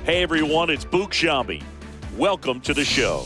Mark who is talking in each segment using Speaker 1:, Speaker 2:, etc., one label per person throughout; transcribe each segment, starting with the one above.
Speaker 1: Hey everyone, it's Book Shambi. Welcome to the show.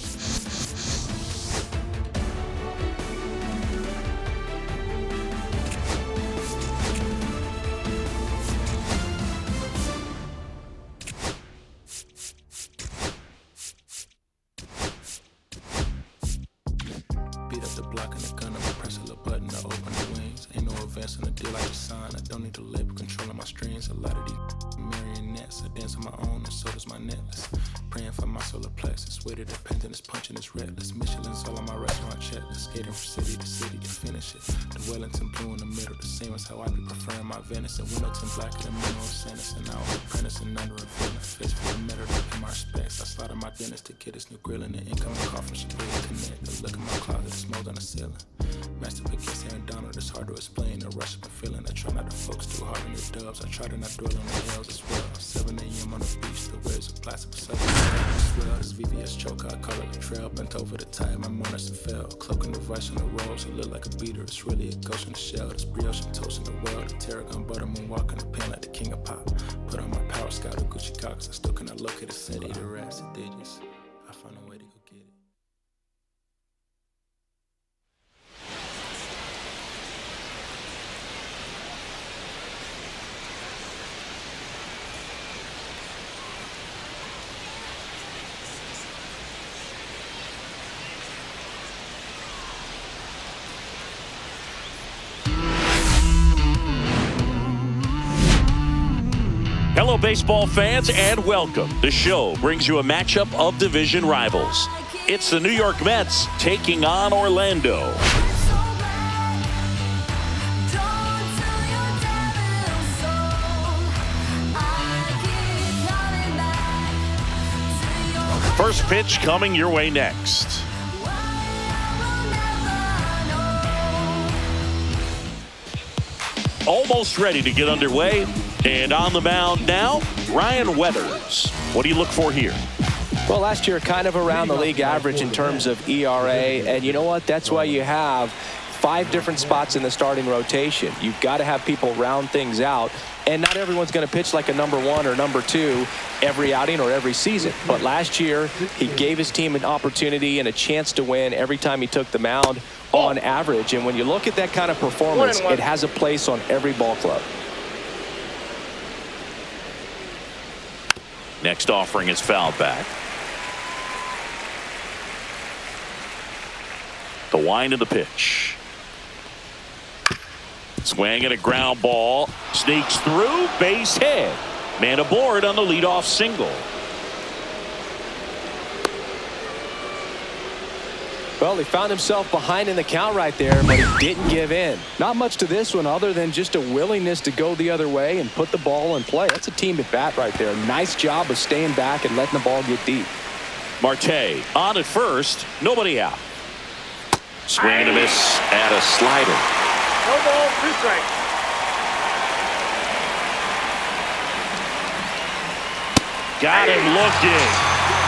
Speaker 2: Beat up the block and the gun, I'ma press a little button to open the wings. Ain't no advance in the deal like a sign. I don't need to label controlling my strings. A lot of these marionettes, I dance on my own and so does my necklace. Praying for my solar plexus. Way to dependence, punching is reckless. Michelin's all on my restaurant checklist. Skating from city to city to finish it. The Wellington blue in the middle, the same as how I be preferring my venison. Wellington black in the middle of sentence. And I was apprenticing under a villain. Fist for the metal to pay my respects. I slaughter my dentist to get his new grill and the incoming call from Shabuya Connect. The look in my closet, it's mold on the ceiling. Master against Aaron Donald, it's hard to explain. The rush of the feeling. I try not to focus too hard on your dubs. I try to not dwell on the hills as well. 7 a.m. on the beach, the waves of plastic beside me. Swell, this VVS choker, I call it a trail. Bent over the tide, my mourners and fell. Cloaking the vice on the rolls, it look like a beater. It's really a ghost in the shell. This brioche and toast in the world. The tarragon butter moon walking the pen like the king of pop. Put on my power scout, the Gucci Cox. I still cannot locate the city. The rest, the digits. I find a way to go get it.
Speaker 1: Hello, baseball fans, and welcome. The show brings you a matchup of division rivals. It's the New York Mets taking on Orlando. First pitch coming your way next. Almost ready to get underway. And on the mound now, Ryan Weathers. What do you look for here?
Speaker 3: Well, last year kind of around the league average in terms of ERA. And you know what? That's why you have 5 different spots in the starting rotation. You've got to have people round things out. And not everyone's going to pitch like a number 1 or number 2 every outing or every season. But last year, he gave his team an opportunity and a chance to win every time he took the mound on average. And when you look at that kind of performance, it has a place on every ball club.
Speaker 1: Next offering is fouled back. The wind of the pitch. Swing and a ground ball. Sneaks through, base hit. Man aboard on the leadoff single.
Speaker 3: Well, he found himself behind in the count right there, but he didn't give in. Not much to this one other than just a willingness to go the other way and put the ball in play. That's a team at bat right there. Nice job of staying back and letting the ball get deep.
Speaker 1: Marte on at first, nobody out. Swing and a miss at a slider.
Speaker 4: No ball, 2 strikes.
Speaker 1: Got him looking.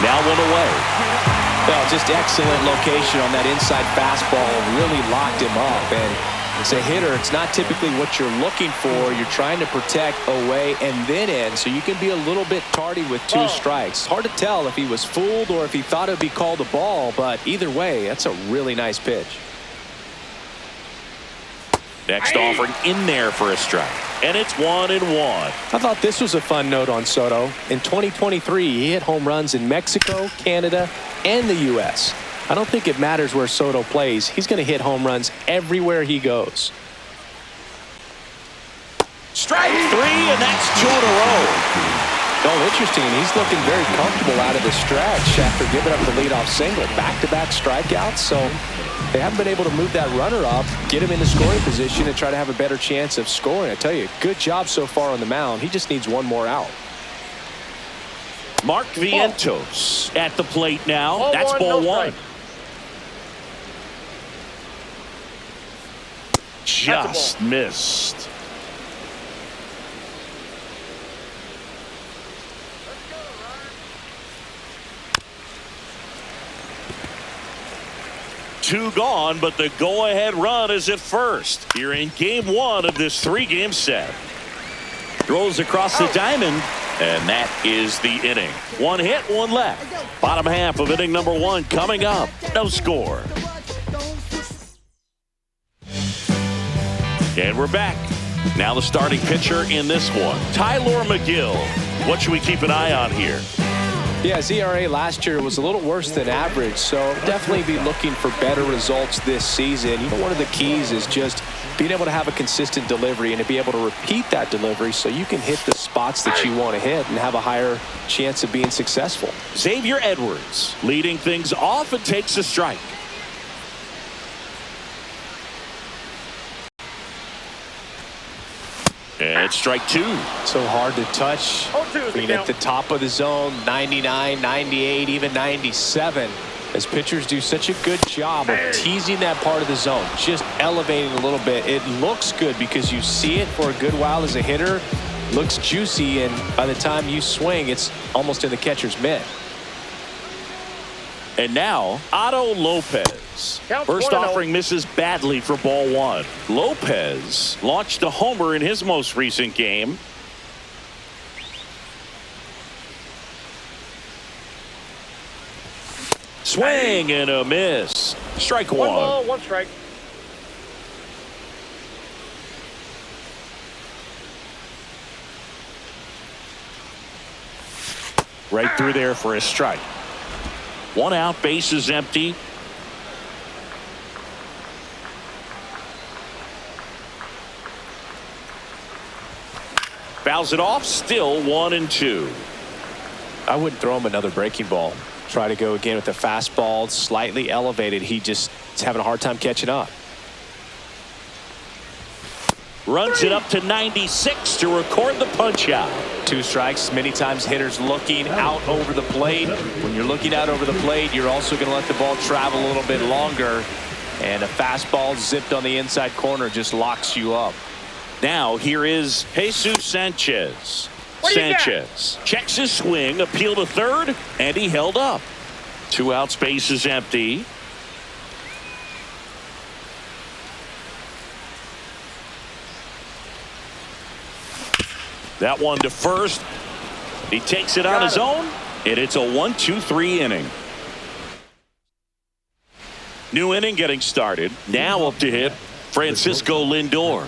Speaker 1: Now 1 away.
Speaker 3: Well, just excellent location on that inside fastball. Really locked him up. And as a hitter, it's not typically what you're looking for. You're trying to protect away and then in, so you can be a little bit tardy with 2 strikes. Hard to tell if he was fooled or if he thought it would be called a ball, but either way, that's a really nice pitch.
Speaker 1: Next offering in there for a strike. And it's 1-1.
Speaker 3: I thought this was a fun note on Soto. In 2023, he hit home runs in Mexico, Canada, and the U.S. I don't think it matters where Soto plays. He's going to hit home runs everywhere he goes.
Speaker 1: Strike 3, and that's 2 in a row.
Speaker 3: Oh, interesting. He's looking very comfortable out of the stretch after giving up the leadoff single. Back-to-back strikeouts, so they haven't been able to move that runner up, get him in the scoring position, and try to have a better chance of scoring. I tell you, good job so far on the mound. He just needs 1 more out.
Speaker 1: Mark Vientos at the plate now. That's ball 1. Just missed. Two gone, but the go-ahead run is at first. Here in game 1 of this 3-game set. Throws across the diamond, And that is the inning. One hit, one left. Bottom half of inning number one coming up. No score. And we're back. Now the starting pitcher in this one, Tyler McGill. What should we keep an eye on here?
Speaker 3: Yeah, his ERA last year was a little worse than average, so definitely be looking for better results this season. You know, one of the keys is just being able to have a consistent delivery and to be able to repeat that delivery so you can hit the spots that you want to hit and have a higher chance of being successful.
Speaker 1: Xavier Edwards leading things off and takes a strike. And strike two.
Speaker 3: So hard to touch. Being at the top of the zone, 99, 98, even 97. As pitchers do such a good job of teasing that part of the zone, just elevating a little bit. It looks good because you see it for a good while as a hitter. Looks juicy, and by the time you swing, it's almost in the catcher's mitt.
Speaker 1: And now, Otto Lopez. First offering misses badly for ball one. Lopez launched a homer in his most recent game. Swing and a miss. Strike one.
Speaker 4: One ball, one strike.
Speaker 1: Right through there for a strike. One out, base is empty. Fouls it off, still 1-2.
Speaker 3: I wouldn't throw him another breaking ball. Try to go again with the fastball, slightly elevated. He just is having a hard time catching up.
Speaker 1: Runs it up to 96 to record the punch out.
Speaker 3: Two strikes. Many times hitters looking out over the plate. When you're looking out over the plate, you're also going to let the ball travel a little bit longer. And a fastball zipped on the inside corner just locks you up.
Speaker 1: Now here is Jesus Sanchez. Sanchez checks his swing, appeal to third, and he held up. Two outs, base is empty. That one to first. He takes it on his own, and it's a 1-2-3 inning. New inning getting started. Now up to hit Francisco Lindor.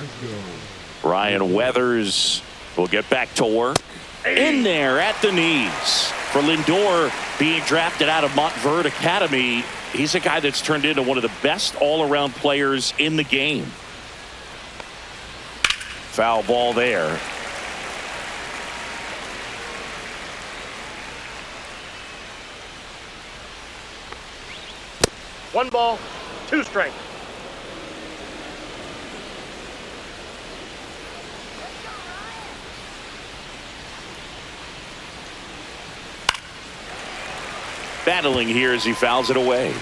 Speaker 1: Ryan Weathers will get back to work. In there at the knees. For Lindor, being drafted out of Montverde Academy, he's a guy that's turned into one of the best all-around players in the game. Foul ball there.
Speaker 4: One ball, two strikes.
Speaker 1: Battling here as he fouls it away.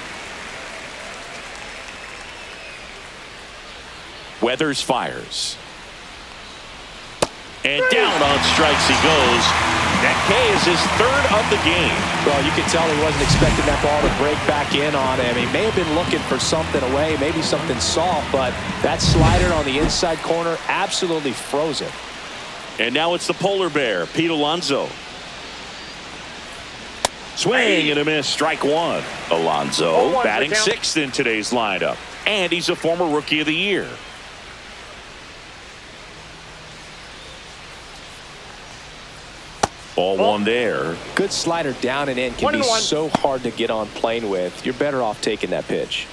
Speaker 1: Weathers fires. And down on strikes he goes. That K is his third of the game.
Speaker 3: Well, you can tell he wasn't expecting that ball to break back in on him. He may have been looking for something away, maybe something soft, but that slider on the inside corner absolutely froze him.
Speaker 1: And now it's the polar bear, Pete Alonso. Swing and a miss, strike one. Alonso batting sixth in today's lineup. And he's a former Rookie of the Year. Ball one there.
Speaker 3: Good slider down and in can be so hard to get on plane with. You're better off taking that pitch.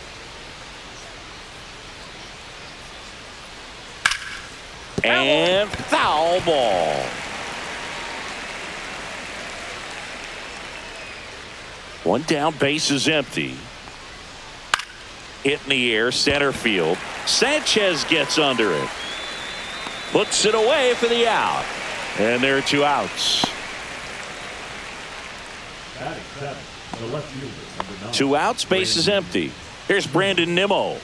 Speaker 1: And foul ball. One down, base is empty. Hit in the air, center field. Sanchez gets under it. Puts it away for the out. And there are two outs. Two outs, base is empty. Here's Brandon Nimmo.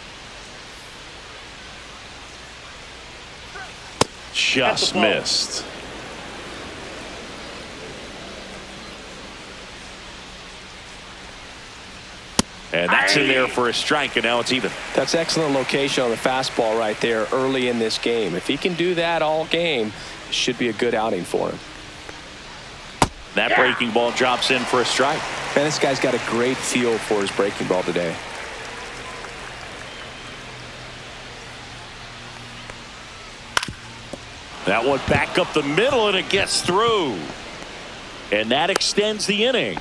Speaker 1: Just missed. And that's in there for a strike, and now it's even.
Speaker 3: That's excellent location on the fastball right there early in this game. If he can do that all game, it should be a good outing for him.
Speaker 1: That breaking ball drops in for a strike.
Speaker 3: Man, this guy's got a great feel for his breaking ball today.
Speaker 1: That one back up the middle, and it gets through. And that extends the inning.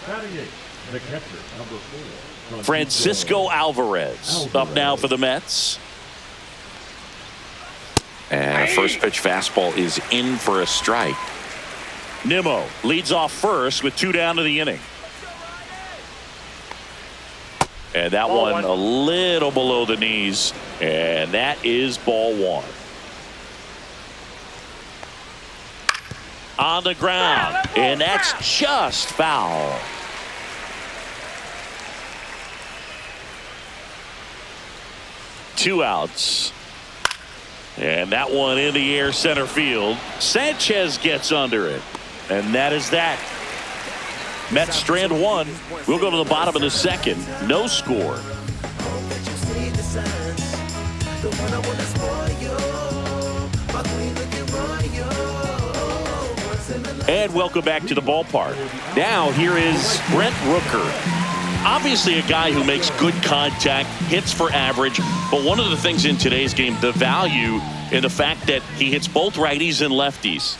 Speaker 5: The catcher, number 4.
Speaker 1: Francisco Alvarez up now for the Mets. And a first pitch fastball is in for a strike. Nimmo leads off first with 2 down to the inning. And that one a little below the knees. And that is ball 1. On the ground. And that's just foul. Two outs. And that one in the air center field. Sanchez gets under it. And that is that. Mets strand 1. We'll go to the bottom of the second. No score. And welcome back to the ballpark. Now here is Brent Rooker. Obviously a guy who makes good contact, hits for average, but one of the things in today's game, the value in the fact that he hits both righties and lefties.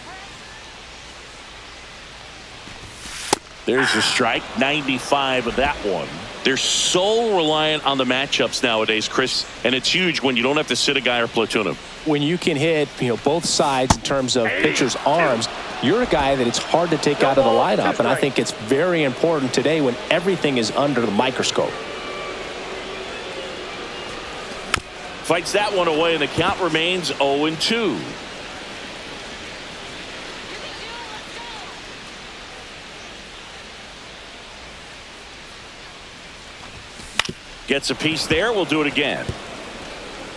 Speaker 1: There's a strike, 95 of that one. They're so reliant on the matchups nowadays, Chris, and it's huge when you don't have to sit a guy or platoon him.
Speaker 3: When you can hit, both sides in terms of pitchers' arms, you're a guy that it's hard to take out of the lineup, and I think it's very important today when everything is under the microscope.
Speaker 1: Fights that one away, and the count remains 0-2. Gets a piece there. We'll do it again.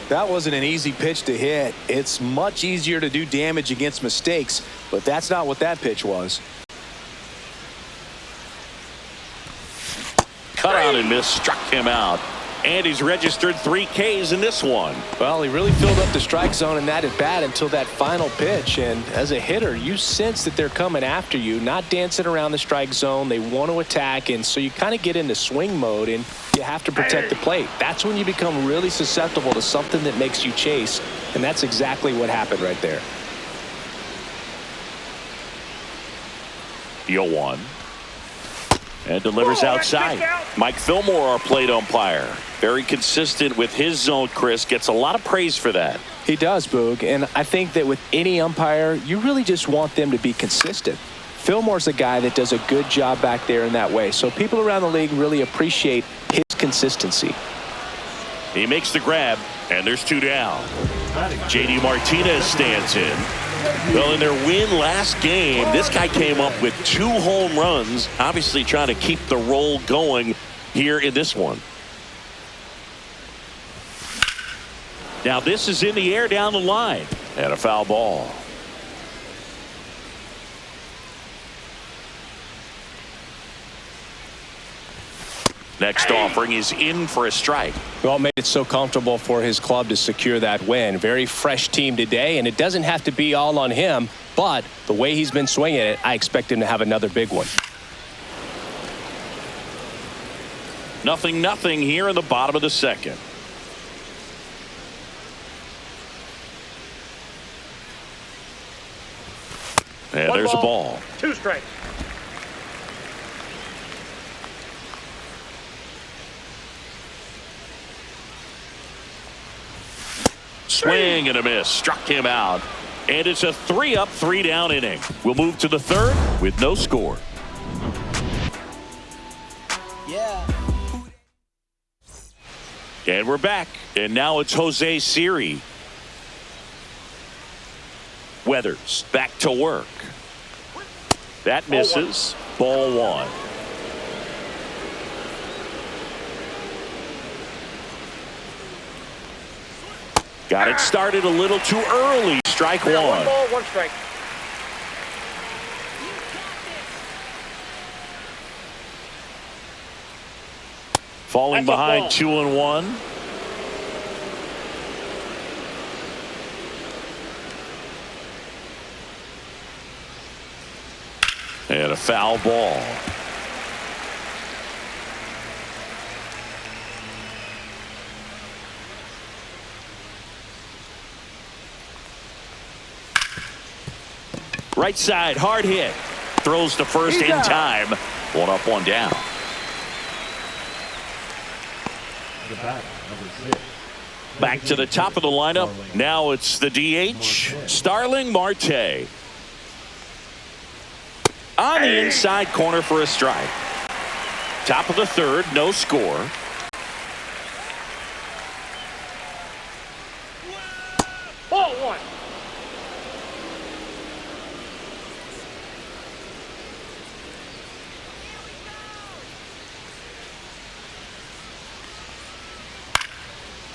Speaker 3: That wasn't an easy pitch to hit. It's much easier to do damage against mistakes, but that's not what that pitch was.
Speaker 1: Cut out and miss, struck him out. And he's registered 3 Ks in this one.
Speaker 3: Well, he really filled up the strike zone in that at bat until that final pitch. And as a hitter, you sense that they're coming after you, not dancing around the strike zone. They want to attack, and so you kind of get into swing mode, and you have to protect the plate. That's when you become really susceptible to something that makes you chase, and that's exactly what happened right there.
Speaker 1: 0-1. And delivers outside. Mike Fillmore, our plate umpire. Very consistent with his zone, Chris. Gets a lot of praise for that.
Speaker 3: He does, Boog. And I think that with any umpire, you really just want them to be consistent. Fillmore's a guy that does a good job back there in that way. So people around the league really appreciate his consistency.
Speaker 1: He makes the grab, and there's 2 down. J.D. Martinez stands in. Well, in their win last game, this guy came up with 2 home runs, obviously trying to keep the roll going here in this one. Now this is in the air down the line, and a foul ball. Next offering is in for a strike.
Speaker 3: Well, made it so comfortable for his club to secure that win. Very fresh team today, and it doesn't have to be all on him, but the way he's been swinging it, I expect him to have another big one.
Speaker 1: 0-0 here in the bottom of the second. And there's a ball.
Speaker 4: 2 strikes.
Speaker 1: Swing and a miss. Struck him out. And it's a 3-up, 3-down inning. We'll move to the third with no score. And we're back. And now it's Jose Siri. Weathers back to work. That misses. Ball 1. Got it started a little too early. Strike 1.
Speaker 4: 1 ball, 1 strike.
Speaker 1: Falling behind 2-1. And a foul ball. Right side, hard hit. Throws to first in time. One up, one down.
Speaker 5: The batter, number 6.
Speaker 1: Back to the top of the lineup. Now it's the DH, Starling Marte. On the inside corner for a strike. Top of the third, no score.
Speaker 4: Ball one.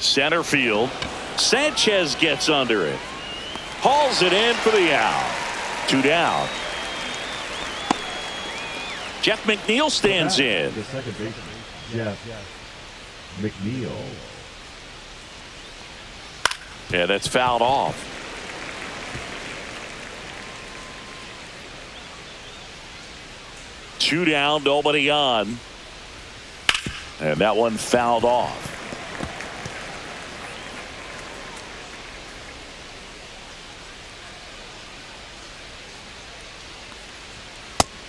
Speaker 1: Center field. Sanchez gets under it. Hauls it in for the out. 2 down. Jeff McNeil stands in.
Speaker 5: The second baseman, Jeff McNeil.
Speaker 1: Yeah, that's fouled off. Two down, nobody on. And that one fouled off.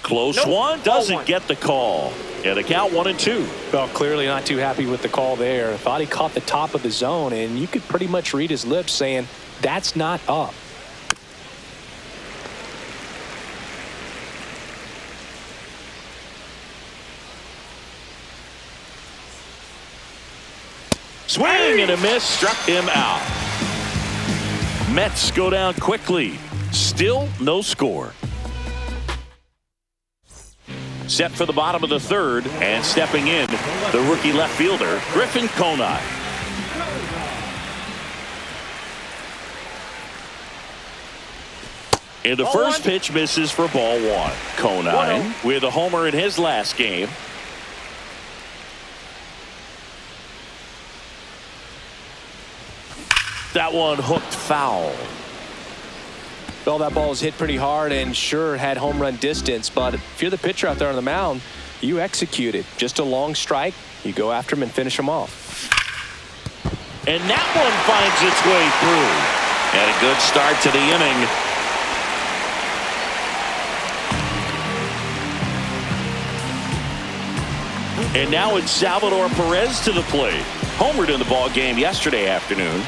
Speaker 1: Close one, doesn't get the call. And the count 1-2.
Speaker 3: Well, clearly not too happy with the call there. Thought he caught the top of the zone, and you could pretty much read his lips saying, that's not up.
Speaker 1: Swing and a miss, struck him out. Mets go down quickly. Still no score. Set for the bottom of the third, and stepping in, the rookie left fielder, Griffin Conine. And the first pitch misses for ball one. Conine with a homer in his last game. That one hooked foul.
Speaker 3: Well, that ball was hit pretty hard and sure had home run distance, but if you're the pitcher out there on the mound, you execute it. Just a long strike, you go after him and finish him off.
Speaker 1: And that one finds its way through. And a good start to the inning. And now it's Salvador Perez to the plate. Homered in the ball game yesterday afternoon.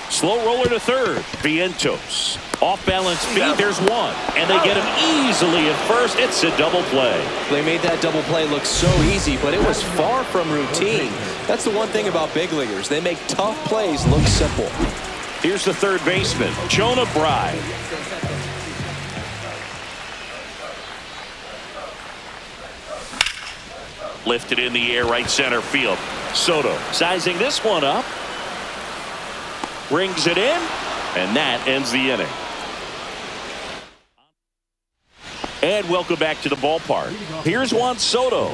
Speaker 1: Slow roller to third. Vientos. Off balance feed. There's one. And they get him easily at first. It's a double play.
Speaker 3: They made that double play look so easy, but it was far from routine. That's the one thing about big leaguers. They make tough plays look simple.
Speaker 1: Here's the third baseman, Jonah Bride. Lifted in the air, right center field. Soto sizing this one up. Brings it in, and that ends the inning. And welcome back to the ballpark. Here's Juan Soto.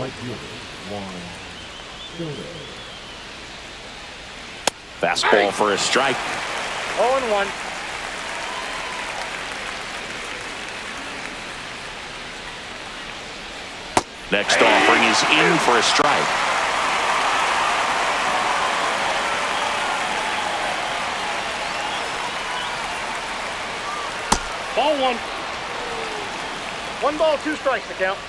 Speaker 1: Fastball for a strike.
Speaker 4: 0-1.
Speaker 1: Next offering is in for a strike.
Speaker 4: Ball one. 1 ball, 2 strikes to count.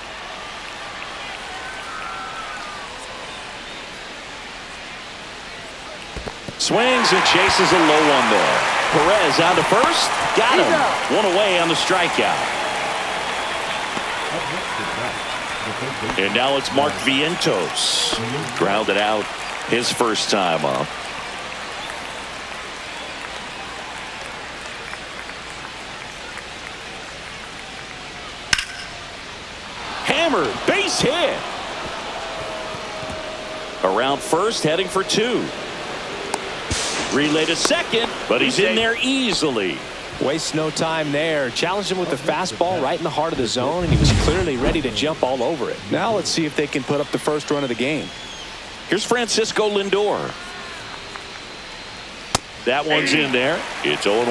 Speaker 1: Swings and chases a low one there. Perez out to first. Got him. One away on the strikeout. And now it's Mark Vientos. Grounded out his first time up. Hammered, base hit. Around first, heading for 2. Relay to second, but he's in there easily.
Speaker 3: Wastes no time there. Challenged him with the fastball right in the heart of the zone, and he was clearly ready to jump all over it. Now let's see if they can put up the first run of the game.
Speaker 1: Here's Francisco Lindor. That one's in there. It's 0-1.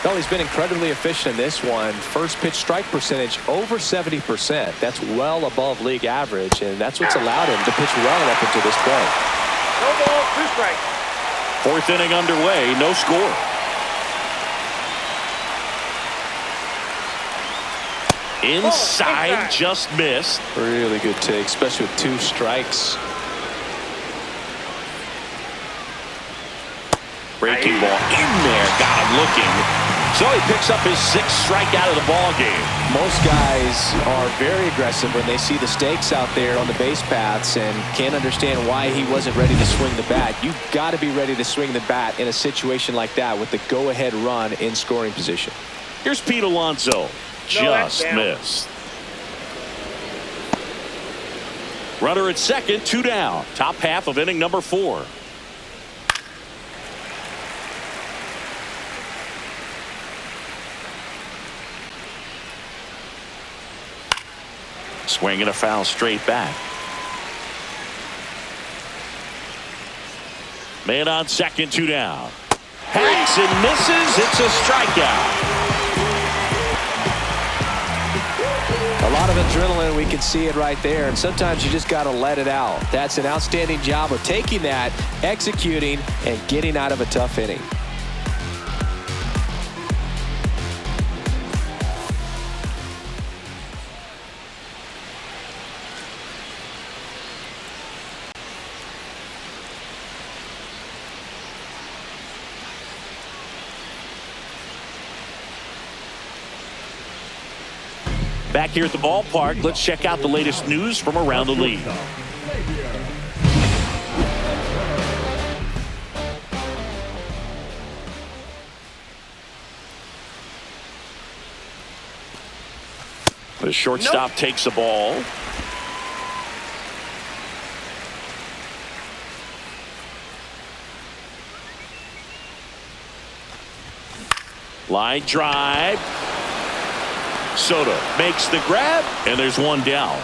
Speaker 3: Well, he's been incredibly efficient in this one. First pitch strike percentage over 70%. That's well above league average, and that's what's allowed him to pitch well up until this point.
Speaker 4: No ball, 2 strikes.
Speaker 1: Fourth inning underway, no score. Inside, just missed.
Speaker 3: Really good take, especially with 2 strikes.
Speaker 1: Breaking ball in there, got him looking. So he picks up his 6th strikeout of the ball game.
Speaker 3: Most guys are very aggressive when they see the stakes out there on the base paths and can't understand why he wasn't ready to swing the bat. You've got to be ready to swing the bat in a situation like that with the go-ahead run in scoring position.
Speaker 1: Here's Pete Alonso. Just missed. Runner at second, 2 down. Top half of inning number 4. Swinging a foul straight back. Man on second, 2 down. Hacks and misses. It's a strikeout.
Speaker 3: A lot of adrenaline, we can see it right there, and sometimes you just got to let it out. That's an outstanding job of taking that, executing, and getting out of a tough inning.
Speaker 1: Back here at the ballpark, let's check out the latest news from around the league. The shortstop takes the ball. Line drive. Soto makes the grab, and there's 1 down.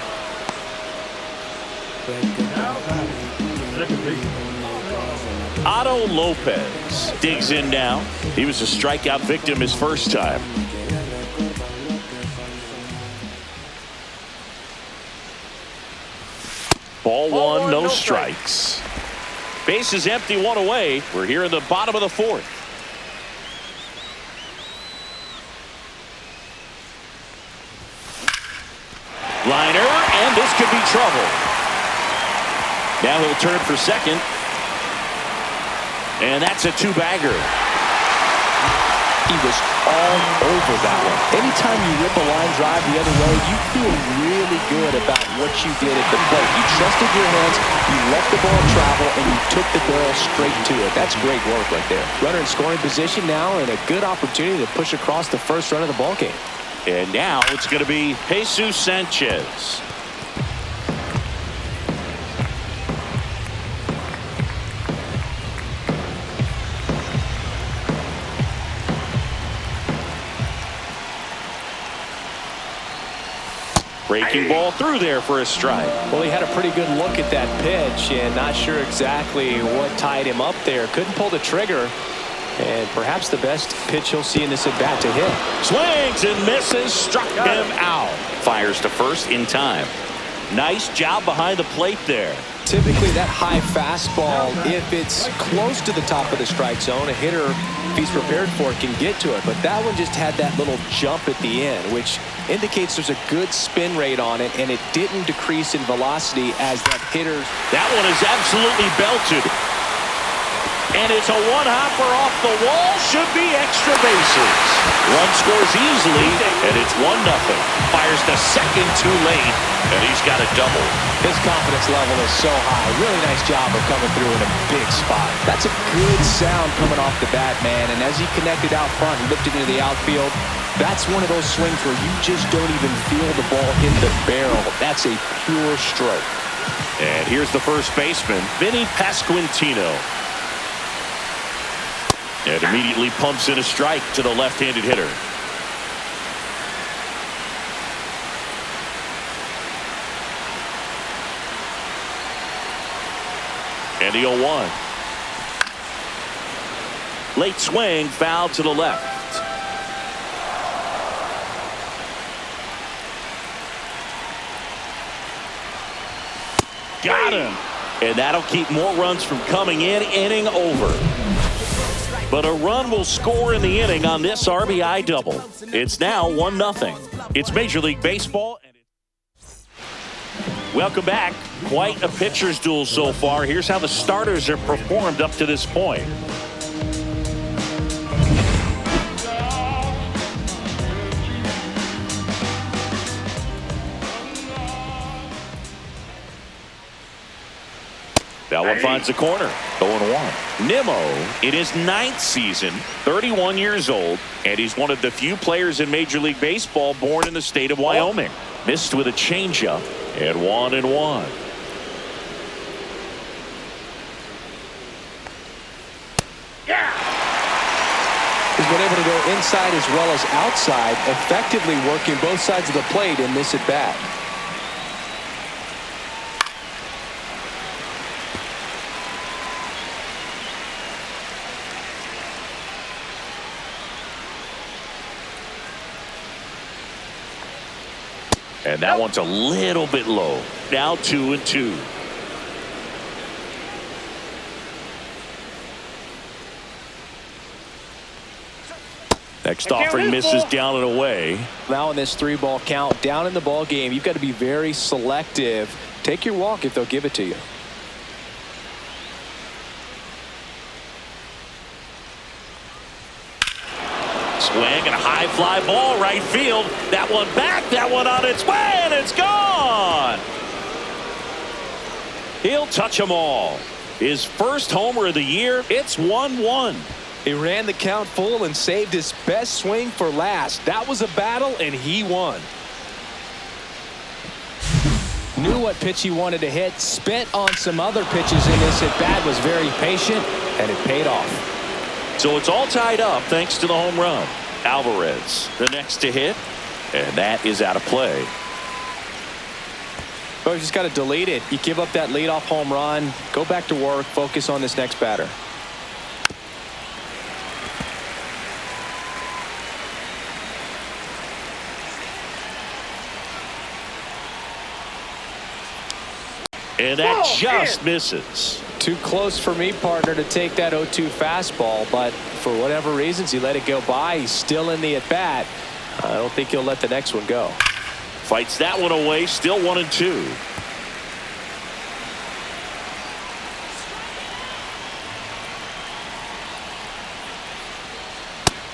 Speaker 1: Otto Lopez digs in now. He was a strikeout victim his first time. Ball 1, no strikes. Base is empty, 1 away. We're here in the bottom of the 4th. Liner, and this could be trouble. Now he'll turn for second. And that's a 2-bagger.
Speaker 3: He was all over that one. Anytime you rip a line drive the other way, you feel really good about what you did at the plate. You trusted your hands, you let the ball travel, and you took the barrel straight to it. That's great work right there. Runner in scoring position now, and a good opportunity to push across the first run of the ball game.
Speaker 1: And now it's going to be Jesus Sanchez. Breaking ball through there for a strike.
Speaker 3: Well, he had a pretty good look at that pitch and not sure exactly what tied him up there. Couldn't pull the trigger. And perhaps the best pitch he'll see in this at-bat to hit.
Speaker 1: Swings and misses, struck him out. Fires to first in time. Nice job behind the plate there.
Speaker 3: Typically that high fastball, if it's close to the top of the strike zone, a hitter, if he's prepared for it, can get to it. But that one just had that little jump at the end, which indicates there's a good spin rate on it, and it didn't decrease in velocity as that hitter.
Speaker 1: That one is absolutely belted. And it's a one-hopper off the wall. Should be extra bases. Run scores easily, and it's 1-0. Fires to second too late, and he's got a double.
Speaker 3: His confidence level is so high. Really nice job of coming through in a big spot. That's a good sound coming off the bat, man. And as he connected out front and lifted into the outfield, that's one of those swings where you just don't even feel the ball hit the barrel. That's a pure stroke.
Speaker 1: And here's the first baseman, Vinny Pasquantino. And immediately pumps in a strike to the left-handed hitter. And the 0-1. Late swing, foul to the left. Got him. And that'll keep more runs from coming in. Inning over. But a run will score in the inning on this RBI double. It's now 1-0. It's Major League Baseball. Welcome back. Quite a pitcher's duel so far. Here's how the starters have performed up to this point. That one finds the corner. 0-1. Nimmo in his 9th season, 31 years old, and he's one of the few players in Major League Baseball born in the state of Wyoming. Missed with a changeup and 1-1.
Speaker 3: He's been able to go inside as well as outside, effectively working both sides of the plate in this at bat.
Speaker 1: And that one's a little bit low. Now 2-2. Next offering misses down and away.
Speaker 3: Now in this 3-ball count, down in the ball game, you've got to be very selective. Take your walk if they'll give it to you.
Speaker 1: Swing and a high fly ball right field. That one back, that one on its way, and it's gone. He'll touch them all. His first homer of the year. It's 1-1.
Speaker 3: He ran the count full and saved his best swing for last. That was a battle, and he won. Knew what pitch he wanted to hit. Spent on some other pitches in this at bat. Was very patient, and it paid off.
Speaker 1: So it's all tied up thanks to the home run. Alvarez, the next to hit, and that is out of play.
Speaker 3: But you just got to delete it. You give up that leadoff home run. Go back to work. Focus on this next batter.
Speaker 1: And that just misses.
Speaker 3: Too close for me, partner, to take that 0-2 fastball, but for whatever reasons, he let it go by. He's still in the at-bat. I don't think he'll let the next one go.
Speaker 1: Fights that one away, still 1-2.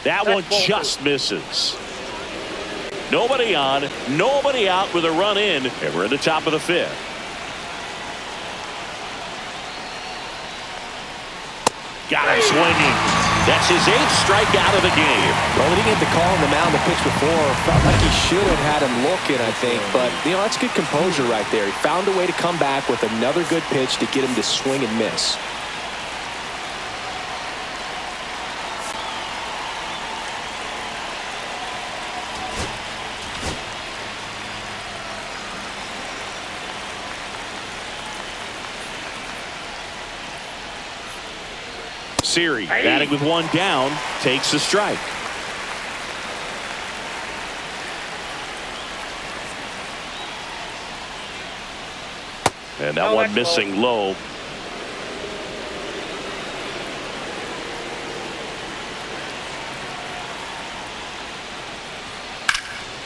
Speaker 1: That one just misses. Nobody on, nobody out with a run in, and we're at the top of the 5th. Got him swinging. That's his 8th strikeout of the game.
Speaker 3: Well, he didn't get the call on the mound the pitch before. Felt like he should have had him looking, I think. But, you know, that's good composure right there. He found a way to come back with another good pitch to get him to swing and miss.
Speaker 1: Siri, batting with one down, takes a strike. And that one missing low.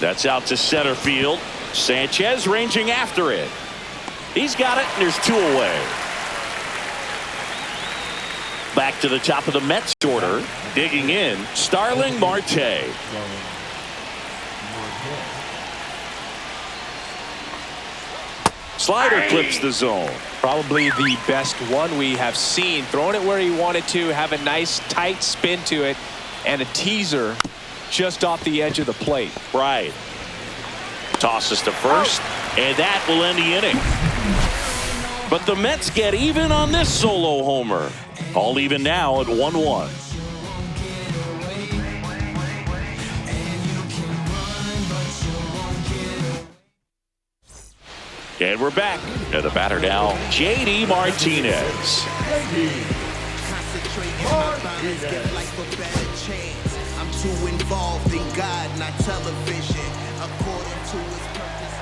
Speaker 1: That's out to center field. Sanchez ranging after it. He's got it, and there's 2 away. Back to the top of the Mets order. Digging in, Starling Marte. Slider clips the zone.
Speaker 3: Probably the best one we have seen. Throwing it where he wanted to, have a nice tight spin to it, and a teaser just off the edge of the plate.
Speaker 1: Right. Tosses to first, and that will end the inning. But the Mets get even on this solo homer. All even now at 1-1. And we're back. And the batter now, J.D. Martinez.
Speaker 6: Concentrating my balance, give life a better chance. I'm too involved in God, not television. According to his purpose.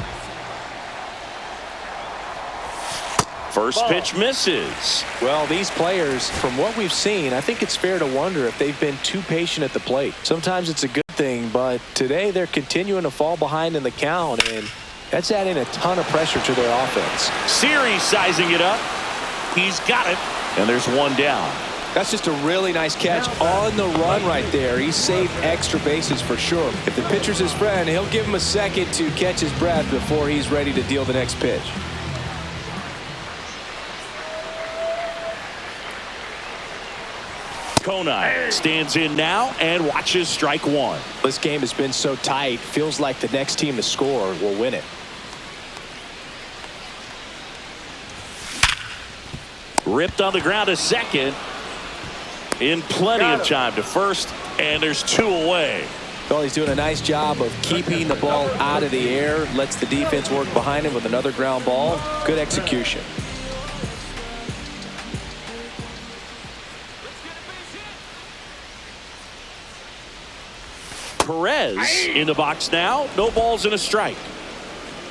Speaker 1: First pitch misses.
Speaker 3: Well, these players, from what we've seen, I think it's fair to wonder if they've been too patient at the plate. Sometimes it's a good thing, but today they're continuing to fall behind in the count, and that's adding a ton of pressure to their offense.
Speaker 1: Series sizing it up. He's got it, and there's one down.
Speaker 3: That's just a really nice catch on the run right there. He saved extra bases for sure. If the pitcher's his friend, he'll give him a second to catch his breath before he's ready to deal the next pitch.
Speaker 1: Konai stands in now and watches strike one.
Speaker 3: This game has been so tight, feels like the next team to score will win it.
Speaker 1: Ripped on the ground to second. In plenty of time to first, and there's two away.
Speaker 3: Well, he's doing a nice job of keeping the ball out of the air, lets the defense work behind him with another ground ball. Good execution.
Speaker 1: Perez in the box now. No balls and a strike.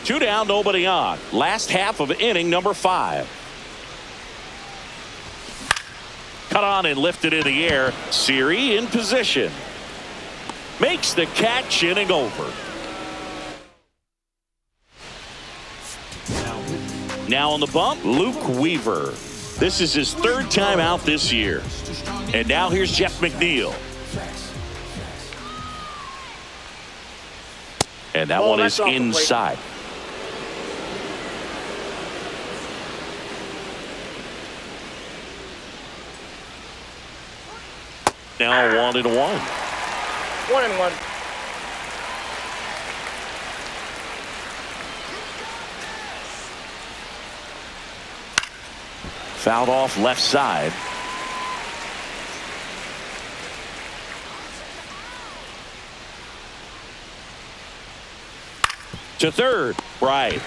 Speaker 1: Two down, nobody on. Last half of inning number 5. Cut on and lifted in the air. Siri in position. Makes the catch, inning over. Now on the bump, Luke Weaver. This is his 3rd time out this year. And now here's Jeff McNeil. And that one is inside. Now 1-1.
Speaker 4: 1-1.
Speaker 1: Fouled off left side. To third. Right.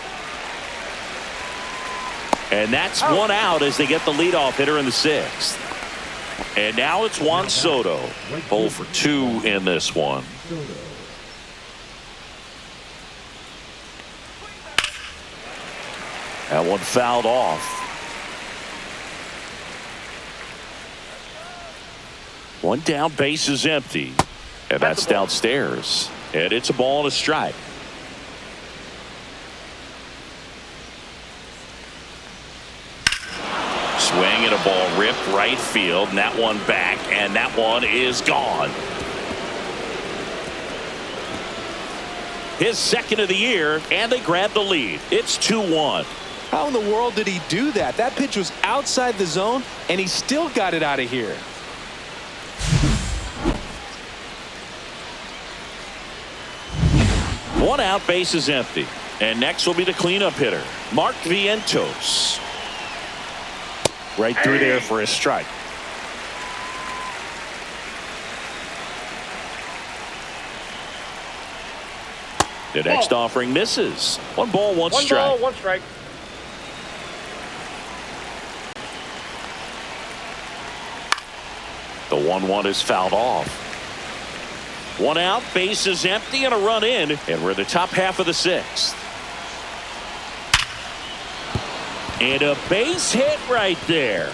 Speaker 1: And that's one out as they get the leadoff hitter in the 6th. And now it's Juan Soto. 0 for 2 in this one. That one fouled off. One down, base is empty. And that's downstairs. And it's a ball and a strike. Swing and a ball ripped right field, and that one back, and that one is gone. His 2nd of the year, and they grab the lead. It's 2-1.
Speaker 3: How in the world did he do that? That pitch was outside the zone, and he still got it out of here.
Speaker 1: One out, base is empty. And next will be the cleanup hitter, Mark Vientos. Right through there for a strike. The next offering misses. 1 ball, 1 strike.
Speaker 4: 1 ball, 1 strike.
Speaker 1: The 1-1 is fouled off. 1 out, base is empty, and a run in, and we're in the top half of the 6th. And a base hit right there.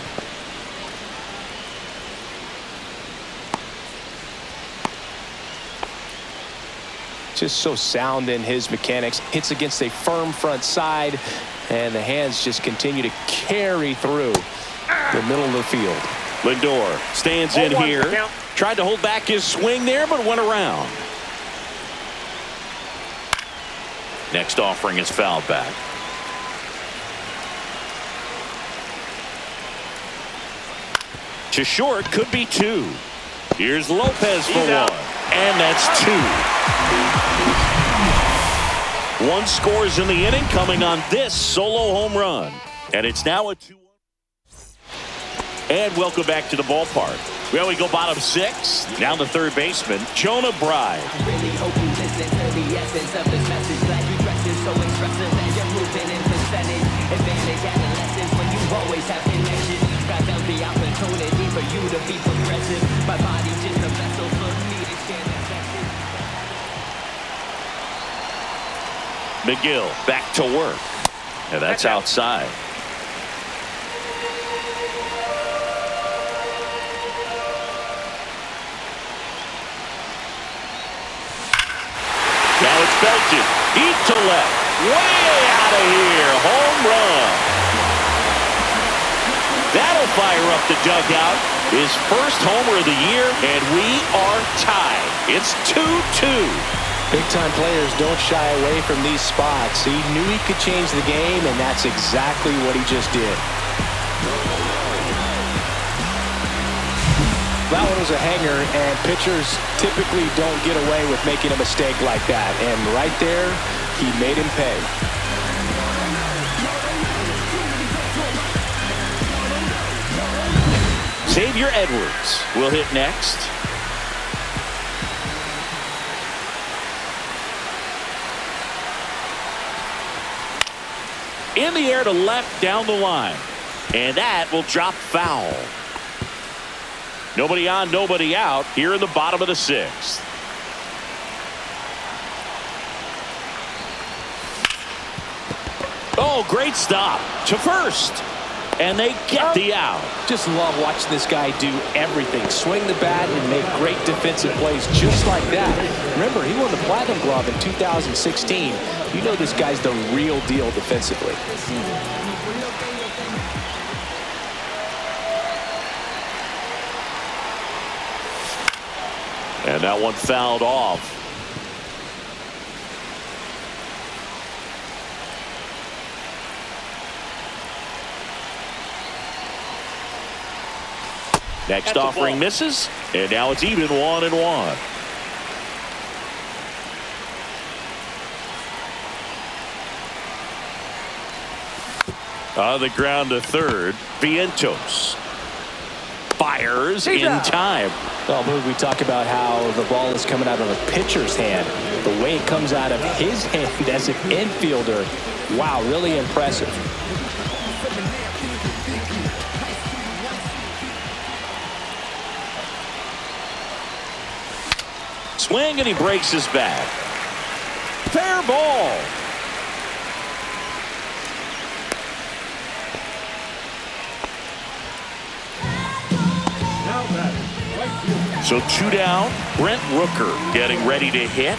Speaker 3: Just so sound in his mechanics. Hits against a firm front side, and the hands just continue to carry through the middle of the field.
Speaker 1: Lindor stands in here. Tried to hold back his swing there, but went around. Next offering is fouled back. To short, could be 2. Here's Lopez for 1. And that's 2. 1 scores in the inning coming on this solo home run. And it's now a 2-1. And welcome back to the ballpark. Well, we go bottom 6. Now the third baseman, Jonah Bride.
Speaker 7: I really hope you listen to the essence of this message. Glad you dressed it so expressive and you're moving in percentage. Advantage adolescence when you always have connections. Grab the opportunity for you to to be progressive. My body's just a vessel for me to share that message.
Speaker 1: McGill back to work. And that's outside. Now it's Belton. Deep to left. Way out of here. Home run. That'll fire up the dugout. His first homer of the year, and we are tied. It's 2-2.
Speaker 3: Big-time players don't shy away from these spots. He knew he could change the game, and that's exactly what he just did. That one was a hanger, and pitchers typically don't get away with making a mistake like that. And right there, he made him pay.
Speaker 1: Xavier Edwards will hit next. In the air to left down the line. And that will drop foul. Nobody on, nobody out here in the bottom of the sixth. Oh, great stop to first. And they get the out.
Speaker 3: Just love watching this guy do everything. Swing the bat and make great defensive plays just like that. Remember, he won the Platinum Glove in 2016. You know this guy's the real deal defensively.
Speaker 1: And that one fouled off. Next offering misses, and now it's even 1-1. On the ground to third, Vientos fires in time.
Speaker 3: Well, Boog, we talk about how the ball is coming out of a pitcher's hand. The way it comes out of his hand as an infielder, wow, really impressive.
Speaker 1: Swing, and he breaks his back. Fair ball. So 2 down. Brent Rooker getting ready to hit.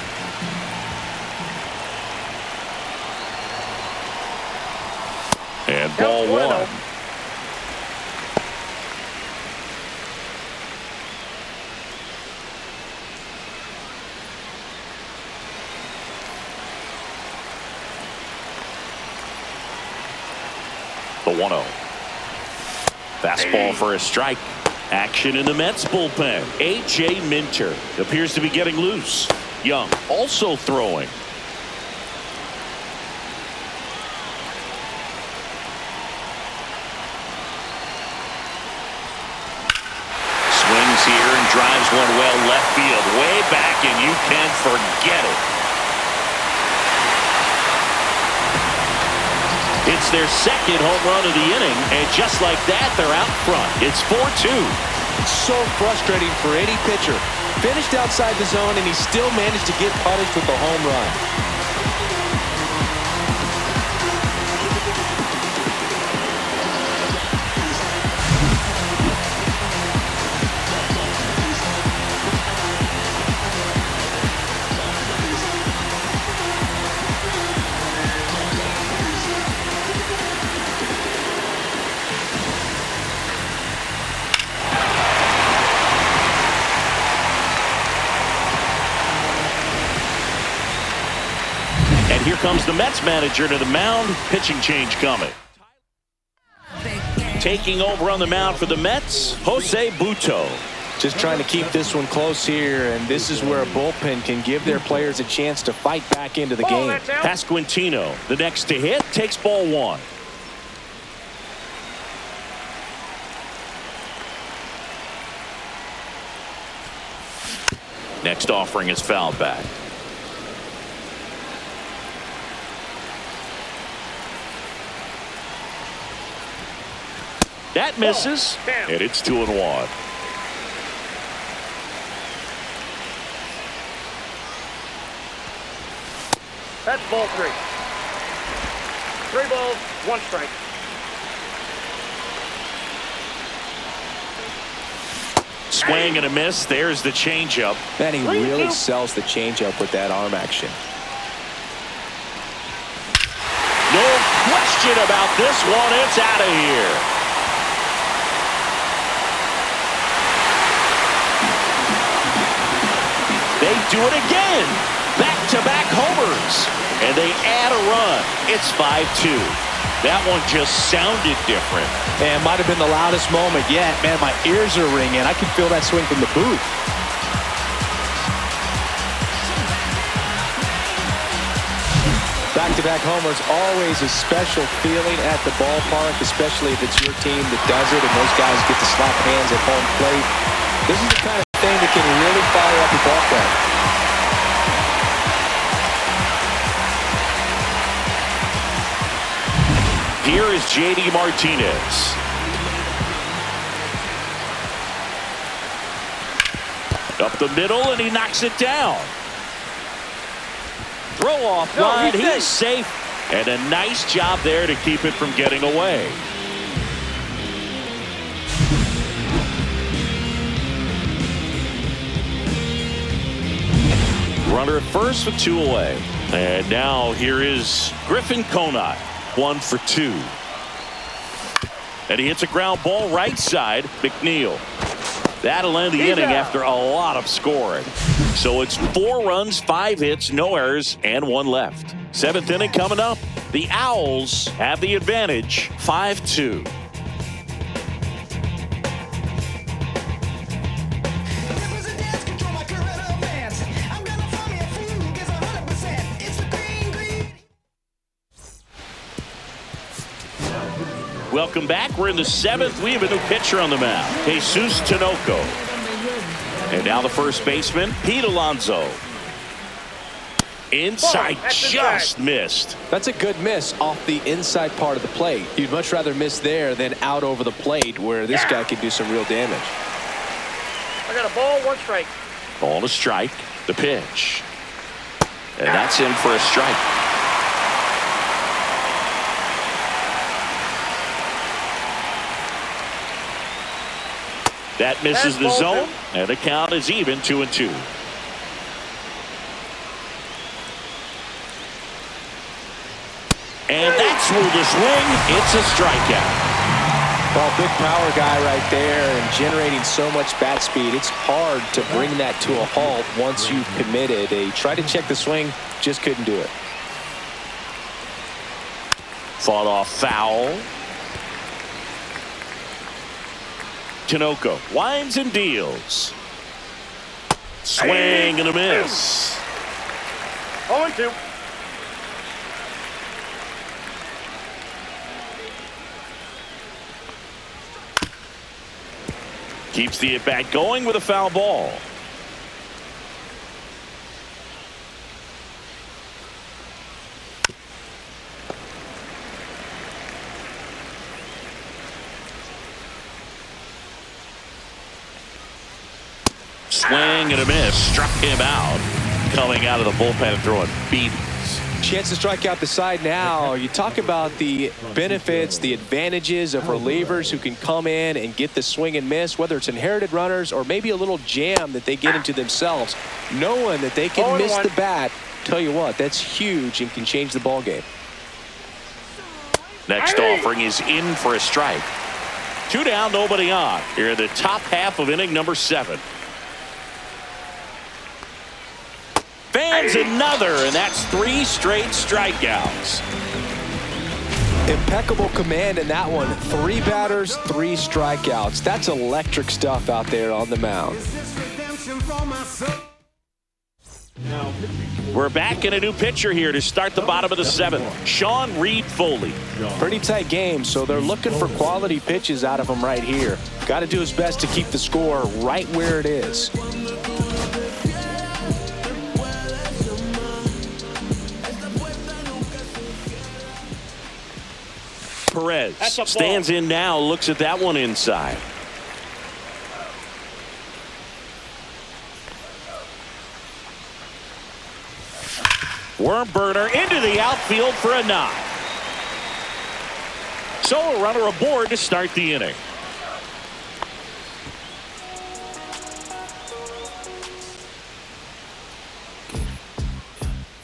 Speaker 1: And ball one. The 1-0. Fastball for a strike. Action in the Mets bullpen. A.J. Minter appears to be getting loose. Young also throwing. Swings here and drives one well left field. Way back, and you can forget it. It's their second home run of the inning, and just like that, they're out front. It's 4-2.
Speaker 3: So frustrating for any pitcher. Finished outside the zone, and he still managed to get punished with a home run.
Speaker 1: And here comes the Mets manager to the mound. Pitching change coming. Taking over on the mound for the Mets, Jose Butto.
Speaker 3: Just trying to keep this one close here, and this is where a bullpen can give their players a chance to fight back into the game.
Speaker 1: Pasquantino, the next to hit, takes ball one. Next offering is fouled back. That misses, and it's 2-1.
Speaker 4: That's ball 3. 3 balls, 1 strike.
Speaker 1: Swing and a miss. There's the changeup.
Speaker 3: Man, he really sells the changeup with that arm action.
Speaker 1: No question about this one. It's out of here. They do it again. Back-to-back homers. And they add a run. It's 5-2. That one just sounded different.
Speaker 3: Man, might have been the loudest moment yet. Man, my ears are ringing. I can feel that swing from the booth. Back-to-back homers, always a special feeling at the ballpark, especially if it's your team that does it and those guys get to slap hands at home plate. This is the kind of thing that can really fire up a ball club.
Speaker 1: Here is J.D. Martinez. Up the middle, and he knocks it down. Throw off line. He's safe. And a nice job there to keep it from getting away. Runner at first with 2 away. And now here is Griffin Conant. 1 for 2. And he hits a ground ball right side. McNeil. That'll end the inning after a lot of scoring. So it's 4 runs, 5 hits, no errors, and 1 left. 7th inning coming up. The Owls have the advantage, 5-2. Welcome back. We're in the 7th. We have a new pitcher on the mound, Jesus Tinoco. And now the first baseman, Pete Alonso. Inside, just missed.
Speaker 3: That's a good miss off the inside part of the plate. You'd much rather miss there than out over the plate where this guy can do some real damage.
Speaker 4: I got a ball, 1 strike.
Speaker 1: Ball and a strike. The pitch. And that's in for a strike. That misses the zone, and the count is even 2-2. And that's where the swing. It's a strikeout.
Speaker 3: Well, big power guy right there and generating so much bat speed. It's hard to bring that to a halt once you've committed. He tried to check the swing, just couldn't do it.
Speaker 1: Fought off foul. Tinoco winds and deals. Swing and a miss.
Speaker 4: 0-2.
Speaker 1: Keeps the at-bat going with a foul ball. Swing and a miss. Struck him out. Coming out of the bullpen throwing beatings.
Speaker 3: Chance to strike out the side now. You talk about the benefits, the advantages of relievers who can come in and get the swing and miss, whether it's inherited runners or maybe a little jam that they get into themselves. Knowing that they can miss the bat, tell you what, that's huge and can change the ball game.
Speaker 1: Next offering is in for a strike. 2 down, nobody on. Here in the top half of inning number 7. Fans another, and that's 3 straight strikeouts.
Speaker 3: Impeccable command in that one. 3 batters, 3 strikeouts. That's electric stuff out there on the mound.
Speaker 1: We're back in a new pitcher here to start the bottom of the 7th. Sean Reed Foley.
Speaker 3: Pretty tight game, so they're looking for quality pitches out of him right here. Got to do his best to keep the score right where it is.
Speaker 1: Perez stands in now, looks at that one inside. Worm burner into the outfield for a knock. So a runner aboard to start the inning.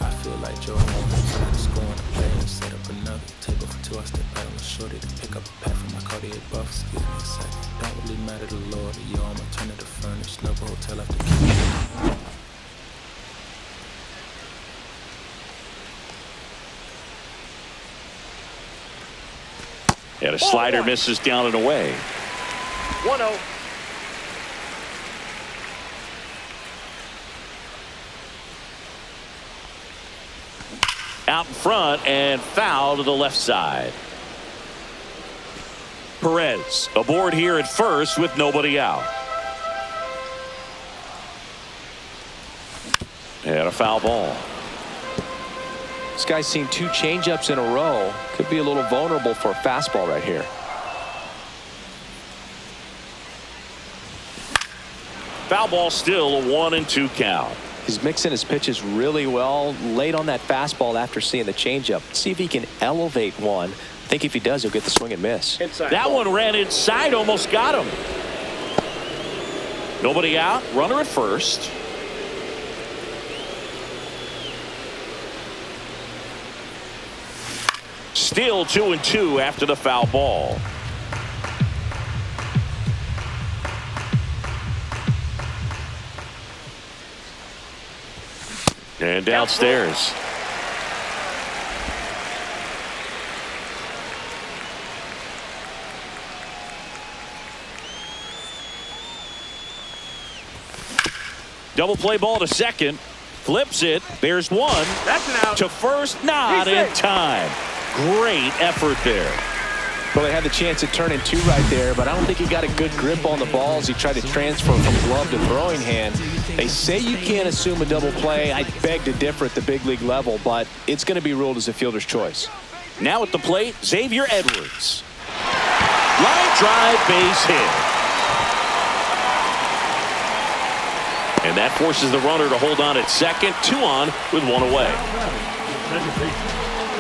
Speaker 2: I feel like Joe Holmes trying to score on a play and set up another. Table for two, I step out on the shorty to pick up a pack from my Cartier buffs. Give me a second. Don't really matter to the Lord. Yo, I'ma turn it to furnace. Snubble hotel after key.
Speaker 1: And a slider misses down and away.
Speaker 4: 1-0.
Speaker 1: Out in front and foul to the left side. Perez aboard here at first with nobody out. And a foul ball.
Speaker 3: This guy's seen 2 changeups in a row. Could be a little vulnerable for a fastball right here.
Speaker 1: Foul ball, still a 1-2 count.
Speaker 3: He's mixing his pitches really well. Late on that fastball after seeing the changeup. See if he can elevate one. I think if he does, he'll get the swing and miss.
Speaker 4: Inside.
Speaker 1: That one ran inside, almost got him. Nobody out, runner at first. Still 2-2 after the foul ball. And downstairs. Double play ball to second. Flips it. There's one.
Speaker 4: That's an out.
Speaker 1: To first, not in time. Great effort there.
Speaker 3: Well, they had the chance to turn in 2 right there, but I don't think he got a good grip on the balls. He tried to transfer from glove to throwing hand. They say you can't assume a double play. I beg to differ at the big league level, but it's going to be ruled as a fielder's choice.
Speaker 1: Now at the plate, Xavier Edwards. Line drive, base hit. And that forces the runner to hold on at second. 2 on with 1 away.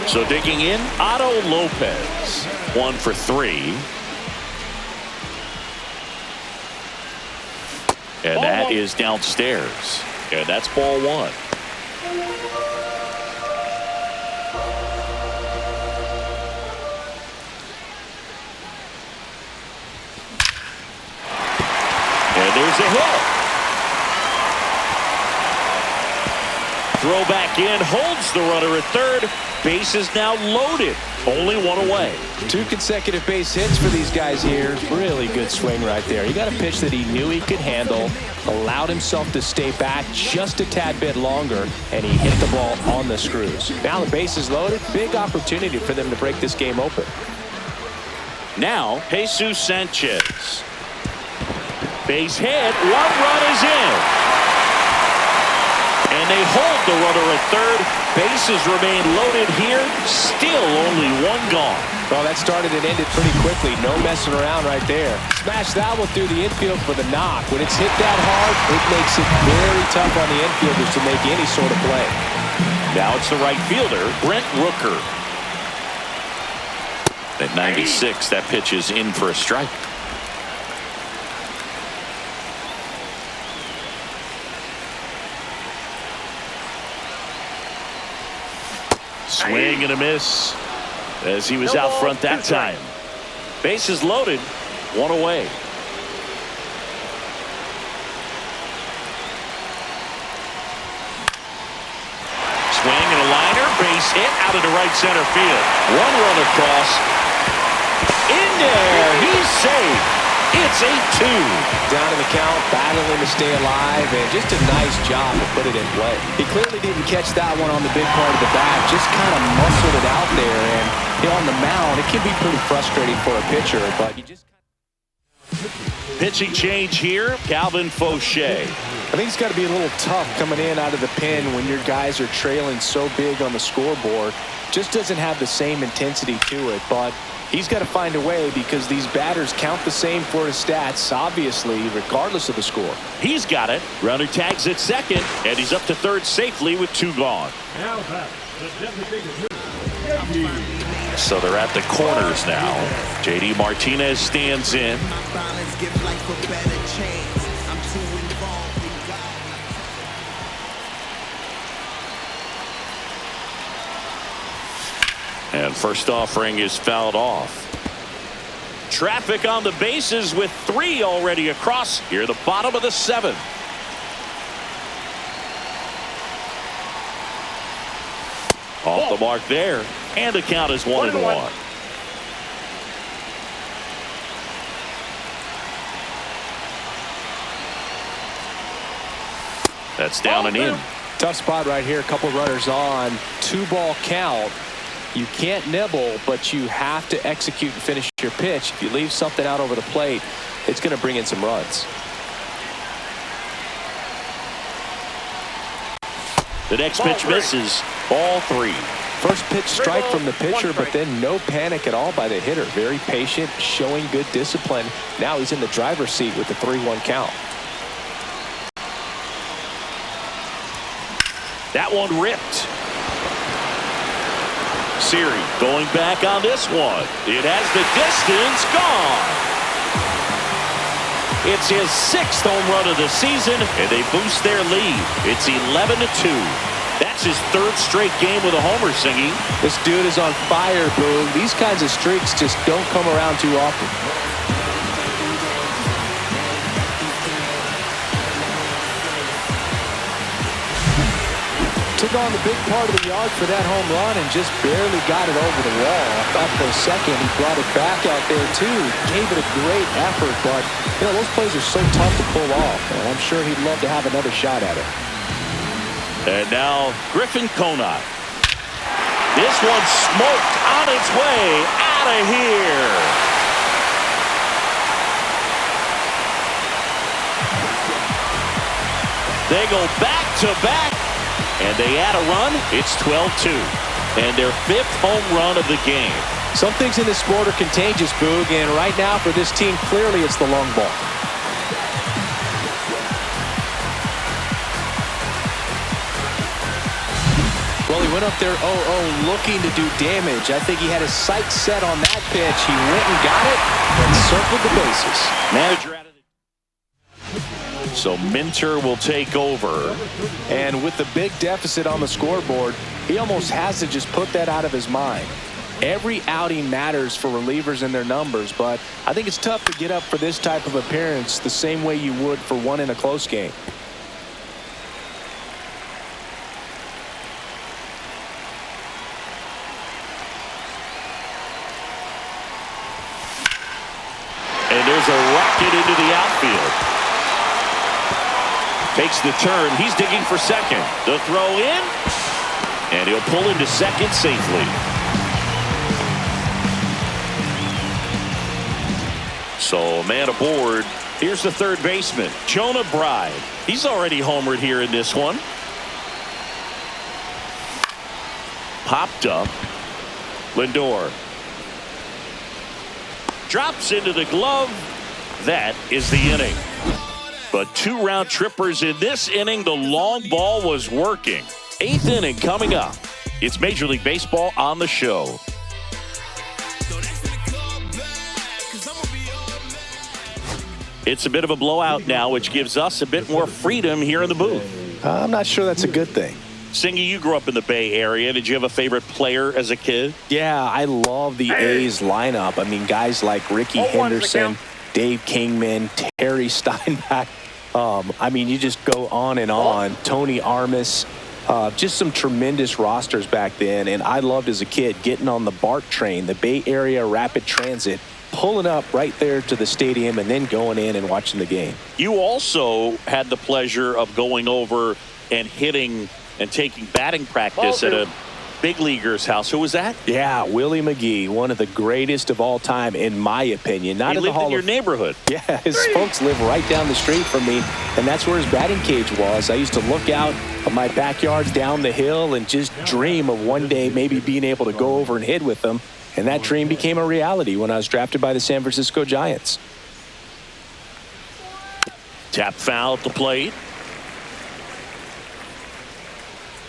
Speaker 1: So digging in, Otto Lopez. 1 for 3. And that is downstairs. And that's ball 1. And there's a hit. Throw back in, holds the runner at third. Base is now loaded. Only 1 away.
Speaker 3: 2 consecutive base hits for these guys here. Really good swing right there. He got a pitch that he knew he could handle, allowed himself to stay back just a tad bit longer, and he hit the ball on the screws. Now the base is loaded. Big opportunity for them to break this game open.
Speaker 1: Now, Jesus Sanchez. Base hit. 1 run is in. And they hold the runner at third. Bases remain loaded here. Still only 1 gone.
Speaker 3: Well, that started and ended pretty quickly. No messing around right there. Smash that one through the infield for the knock. When it's hit that hard, it makes it very tough on the infielders to make any sort of play.
Speaker 1: Now it's the right fielder, Brent Rooker. At 96, that pitch is in for a strike. Swing and a miss as he was out front that time. Bases loaded, 1 away. Swing and a liner, base hit out into right center field. 1 run across. In there, he's safe. It's 8-2.
Speaker 3: Down in the count, battling to stay alive, and just a nice job to put it in play. He clearly didn't catch that one on the big part of the bat, just kind of muscled it out there, and on the mound, it can be pretty frustrating for a pitcher, but you just
Speaker 1: Pitching change here, Calvin Fauché.
Speaker 3: I think it's got to be a little tough coming in out of the pen when your guys are trailing so big on the scoreboard. Just doesn't have the same intensity to it, but he's got to find a way because these batters count the same for his stats, obviously, regardless of the score.
Speaker 1: He's got it. Runner tags at second, and he's up to third safely with 2 gone.
Speaker 5: Now back, the designated hitter,
Speaker 1: So they're at the corners now. J.D. Martinez stands in.
Speaker 6: My violence gives life a better chance. I'm too involved in God.
Speaker 1: And first offering is fouled off. Traffic on the bases with 3 already across here, the bottom of the 7th. Off the mark there, and the count is 1-1. That's down and in.
Speaker 3: Tough spot right here. A couple runners on. 2-ball count. You can't nibble, but you have to execute and finish your pitch. If you leave something out over the plate, it's going to bring in some runs.
Speaker 1: The next pitch misses. Ball 3.
Speaker 3: First pitch strike from the pitcher, but then no panic at all by the hitter. Very patient, showing good discipline. Now he's in the driver's seat with the 3-1 count.
Speaker 1: That one ripped. Siri going back on this one. It has the distance gone. It's his 6th home run of the season, and they boost their lead. It's 11-2. That's his 3rd straight game with a homer, Singy.
Speaker 3: This dude is on fire, Boog. These kinds of streaks just don't come around too often. Took on the big part of the yard for that home run and just barely got it over the wall. I thought for a second he brought it back out there too. Gave it a great effort, but you know those plays are so tough to pull off, and I'm sure he'd love to have another shot at it.
Speaker 1: And now Griffin Conant. This one smoked on its way out of here. They go back to back. And they add a run. It's 12-2. And their 5th home run of the game.
Speaker 3: Some things in this sport are contagious, Boog, and right now for this team, clearly it's the long ball. Well, he went up there 0-0 looking to do damage. I think he had his sights set on that pitch. He went and got it and circled the bases.
Speaker 1: Manager out of the... So Minter will take over.
Speaker 3: And with the big deficit on the scoreboard, he almost has to just put that out of his mind. Every outing matters for relievers and their numbers, but I think it's tough to get up for this type of appearance the same way you would for one in a close game.
Speaker 1: And there's a rocket into the outfield. Takes the turn. He's digging for second. The throw in. And he'll pull into second safely. So man aboard. Here's the third baseman, Jonah Bride. He's already homered here in this one. Popped up. Lindor. Drops into the glove. That is the inning. But 2 round trippers in this inning. The long ball was working. 8th inning coming up. It's Major League Baseball on the show. It's a bit of a blowout now, which gives us a bit more freedom here in the booth.
Speaker 3: I'm not sure that's a good thing.
Speaker 1: Singy, you grew up in the Bay Area. Did you have a favorite player as a kid?
Speaker 3: Yeah, I love the A's lineup. I mean, guys like Ricky Henderson, Dave Kingman, Terry Steinbach. I mean, you just go on and on. Tony Armas. Just some tremendous rosters back then. And I loved as a kid getting on the BART train, the Bay Area Rapid Transit, pulling up right there to the stadium and then going in and watching the game.
Speaker 1: You also had the pleasure of going over and hitting and taking batting practice at a big leaguer's house. Who was that?
Speaker 3: Yeah, Willie McGee, one of the greatest of all time, in my opinion. Not
Speaker 1: He
Speaker 3: in the
Speaker 1: lived
Speaker 3: Hall
Speaker 1: in your
Speaker 3: of
Speaker 1: neighborhood.
Speaker 3: Yeah, his folks live right down the street from me, and that's where his batting cage was. I used to look out of my backyard down the hill and just dream of one day maybe being able to go over and hit with them. And that dream became a reality when I was drafted by the San Francisco Giants.
Speaker 1: Tap foul at the plate.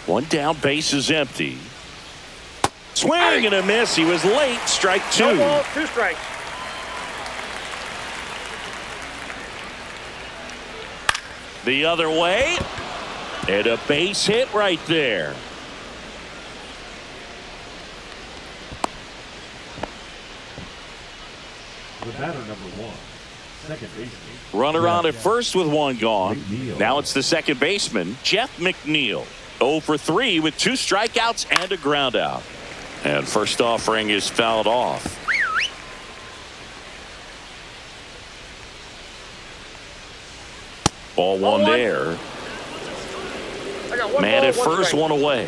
Speaker 1: One down, base is empty. Swing and a miss. He was late. Strike 2.
Speaker 4: No ball, 2 strikes.
Speaker 1: The other way. And a base hit right there.
Speaker 5: The batter number 1, second baseman.
Speaker 1: Runner on at first with 1 gone. Now it's the second baseman, Jeff McNeil. 0 for 3 with 2 strikeouts and a ground out. And first offering is fouled off. Ball 1 there.
Speaker 4: I got 1
Speaker 1: Man
Speaker 4: ball,
Speaker 1: at
Speaker 4: 1
Speaker 1: first,
Speaker 4: strike.
Speaker 1: 1 away.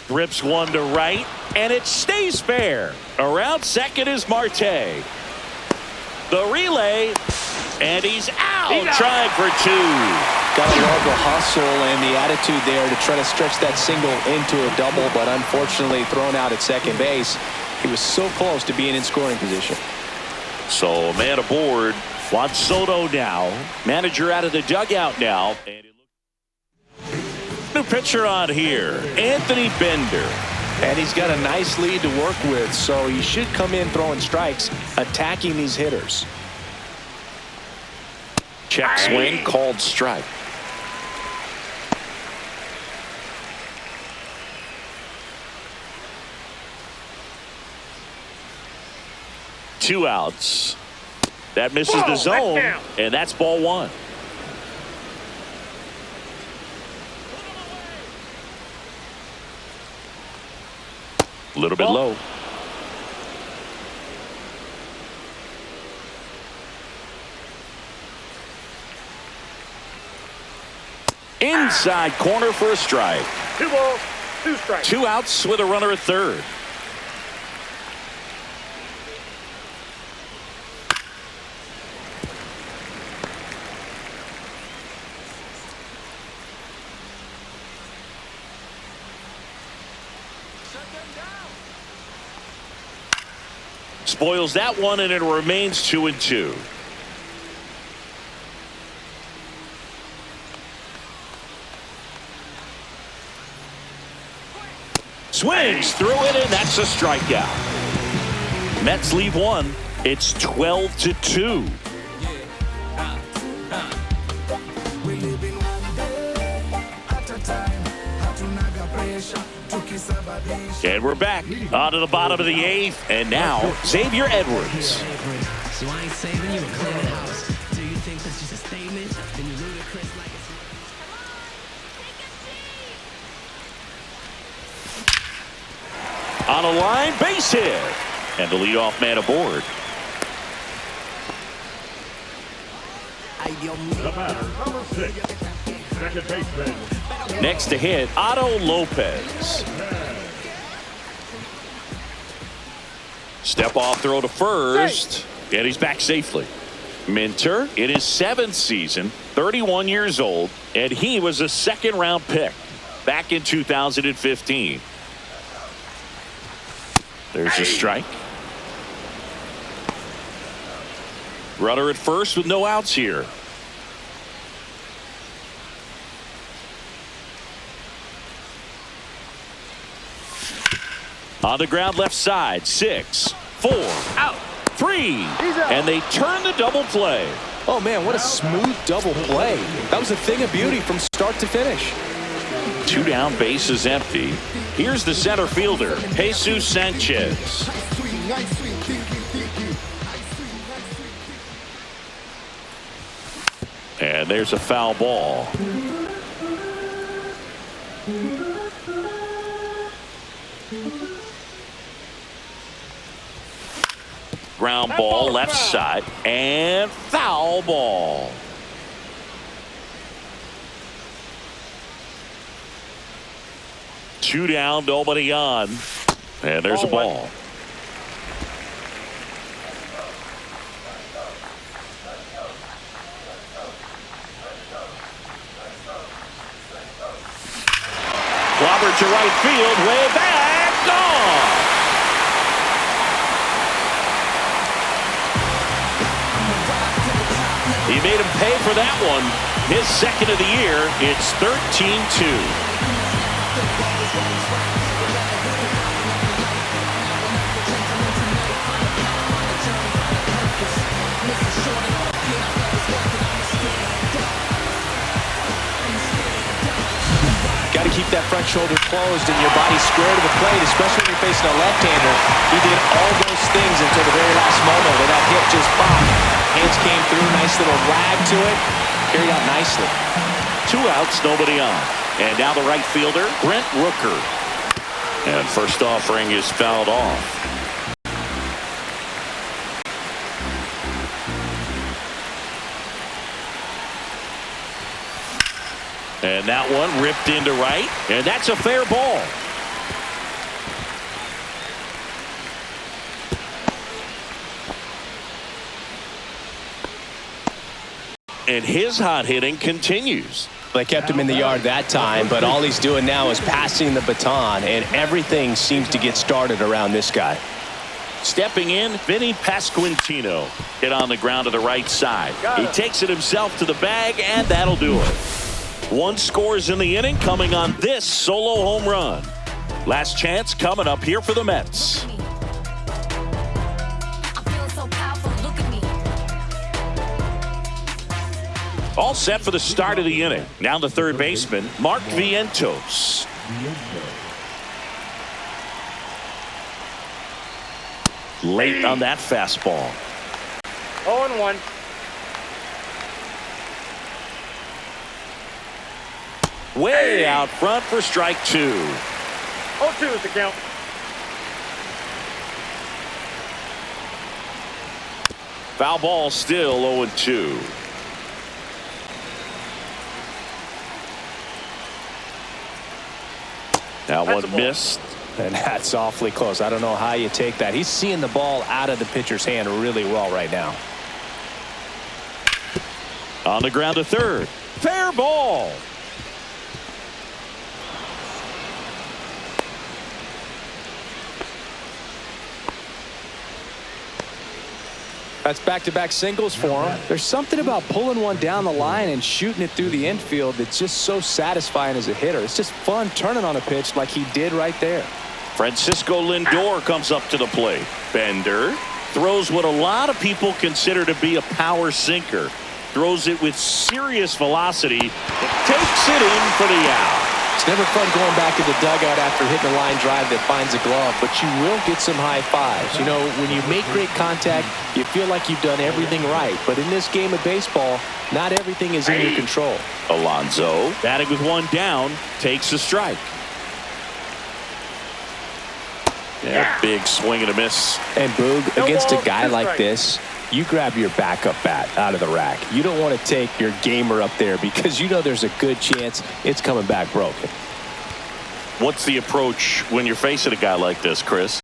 Speaker 1: Rips 1 to right, and it stays fair. Around second is Marte. The relay, and he's out. Trying for 2.
Speaker 3: Gotta love the hustle and the attitude there to try to stretch that single into a double, but unfortunately thrown out at second base. He was so close to being in scoring position.
Speaker 1: So a man aboard. Juan Soto now. Manager out of the dugout now. And new pitcher on here, Anthony Bender.
Speaker 3: And he's got a nice lead to work with, so he should come in throwing strikes, attacking these hitters.
Speaker 1: Check swing, called strike. Two outs. That misses the zone, and that's ball 1. A little bit low. Inside corner for a strike.
Speaker 4: 2 balls, 2 strikes.
Speaker 1: 2 outs with a runner at third. Spoils that one, and it remains 2-2. Swings through it, and that's a strikeout. Mets leave 1. It's 12-2. And we're back on to the bottom of the 8th, and now Xavier Edwards.
Speaker 8: So I ain't saving you a clean house. Do you think that's just a statement? Then you ludicrous like it's
Speaker 1: On a line, base hit. And the leadoff man aboard.
Speaker 5: The batter number 6, second baseman.
Speaker 1: Next to hit, Otto Lopez. Step off throw to first, and he's back safely. Minter in his 7th season, 31 years old, and he was a 2nd-round pick back in 2015. There's a strike. Runner at first with no outs here. On the ground left side, 6, 4, out, 3, and they turn the double play.
Speaker 3: Oh man, what a smooth double play. That was a thing of beauty from start to finish.
Speaker 1: 2 down, base is empty. Here's the center fielder, Jesus Sanchez. And there's a foul ball. Ground ball left side and foul ball. Two down, nobody on. And there's a ball. Clobbered to right field, way back, gone. He made him pay for that one. His second of the year. It's 13-2.
Speaker 3: Got to keep that front shoulder closed and your body square to the plate, especially when you're facing a left-hander. He did all those things until the very last moment where that hit just popped. Hands came through, nice little rag to it. Carried out nicely.
Speaker 1: 2 outs, nobody on. And now the right fielder, Brent Rooker. And first offering is fouled off. And that one ripped into right. And that's a fair ball. And his hot hitting continues.
Speaker 3: They kept him in the yard that time, but all he's doing now is passing the baton, and everything seems to get started around this guy.
Speaker 1: Stepping in, Vinny Pasquantino. Hit on the ground to the right side. He takes it himself to the bag, and that'll do it. 1 scores in the inning, coming on this solo home run. Last chance coming up here for the Mets. All set for the start of the inning. Now the third baseman, Mark Vientos. Late on that fastball.
Speaker 4: 0-1.
Speaker 1: Way out front for strike 2.
Speaker 4: 0-2 is the count.
Speaker 1: Foul ball, still 0-2. That one missed.
Speaker 3: And that's awfully close. I don't know how you take that. He's seeing the ball out of the pitcher's hand really well right now.
Speaker 1: On the ground to third. Fair ball.
Speaker 3: That's back-to-back singles for him. There's something about pulling one down the line and shooting it through the infield that's just so satisfying as a hitter. It's just fun turning on a pitch like he did right there.
Speaker 1: Francisco Lindor comes up to the plate. Bender throws what a lot of people consider to be a power sinker. Throws it with serious velocity. Takes it in for the out.
Speaker 3: It's never fun going back to the dugout after hitting a line drive that finds a glove, but you will get some high fives. You know, when you make great contact, you feel like you've done everything right. But in this game of baseball, not everything is in your control.
Speaker 1: Alonso, batting with 1 down, takes a strike. Yeah, big swing and a miss.
Speaker 3: And Boog, against a guy like this, you grab your backup bat out of the rack. You don't want to take your gamer up there because you know there's a good chance it's coming back broken.
Speaker 1: What's the approach when you're facing a guy like this, Chris?